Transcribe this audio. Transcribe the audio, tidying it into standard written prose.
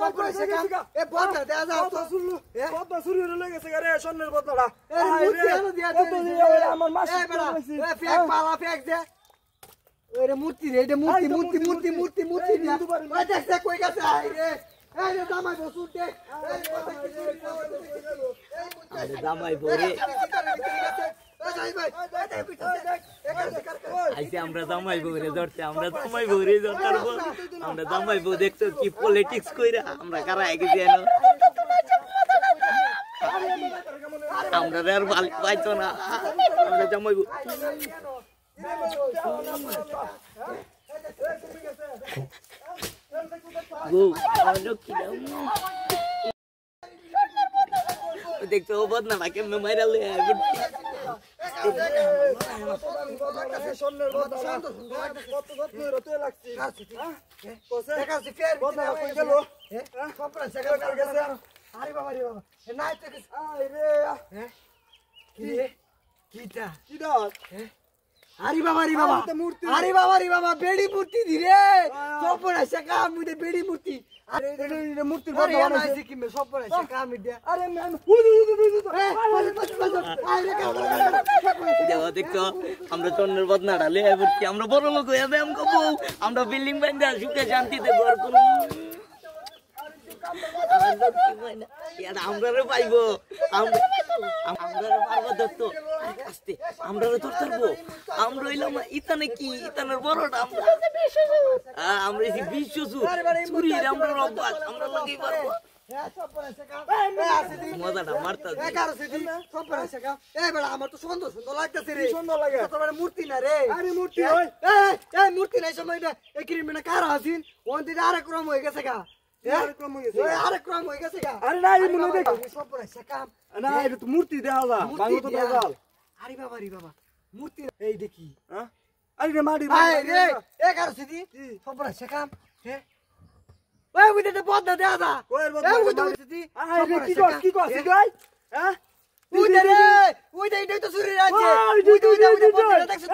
এ বদনা দেয়া যাও তো শুনলু বদনা শুরু হয়ে গেছে রে স্বর্ণের বদনাটা আমার মাস এ বড় এ ফেক পালা ফেক দে ওরে মূর্তি রে এটা মূর্তি ওই দেখছ কই গেছে আই রে এই রে জামাই বসুতে আরে জামাই বরে আইছে আমরা জামাই বউরে ধরতে আমরা জামাই বউরে ধরতারব আমরা জামাই বউ দেখছো কি পলিটিক্স কইরা আমরা কারা আগে জানো আমরা আর ভাল পাইতো না আমরা জামাই বউ বউ আলো কি দাও দেখছো বদনা নাকে মে মাইরালে স্বর্ণের বদনা কত রতে লাগছে কোসে দেখাছি ফের বদনা কই গেল কপড়া সেকা গেছে আরে বাবা এ নাই তো আই রে কিটা আরে বাবা বাবা বেড়ি মূর্তি দিরে কপড়া সেকা মুদে বেড়ি মূর্তি আরে মূর্তির বদনা বানাইছে কি মে কপড়া সেকা মিডে আরে ম্যান দেখো আমরা স্বর্ণের বদনাটা লে এবারে আমরা বড় লোক হয়ে যাবে আমগো বউ আমরা বিল্ডিং বানাইতে সুখে শান্তিতে ঘর করব আমরা পাইবো আমরা পারবো ধরতো আস্তে আমরা ধরতারবো আমরা হইলাম ইতানে কি ইতানের বড়টা আমরা এই বিশ্ব চুরি আমরা অভ্যাস আমরা লগেই পারবো মজাটা মারতা আমার তো সুন্দর লাগতেছে রে সুন্দর লাগে মূর্তি না রে আরে মূর্তি মূর্তি নাই সময় এই ক্রিমিনা কার আছিস ওন দিন আরেক রকম হয়ে গেছে গা আরেক রকম হয়ে গেছে গা আরে না মনে দেখ সব পড়া শেখাম না এটা তো মূর্তি দেওয়া যা বাংলা তো দেওয়া আরে বাবা মূর্তি এই দেখি হ্যাঁ আরে রে মারি রে এ কার সিদি সব পড়া শেখাম হ্যাঁ ওই উইতে বদনা দেয়া দা ওই বদনা সিদি আরে কি কস গাই হ্যাঁ উইতে এটা তো সুরি রাজে উইতে বদনা দেখছ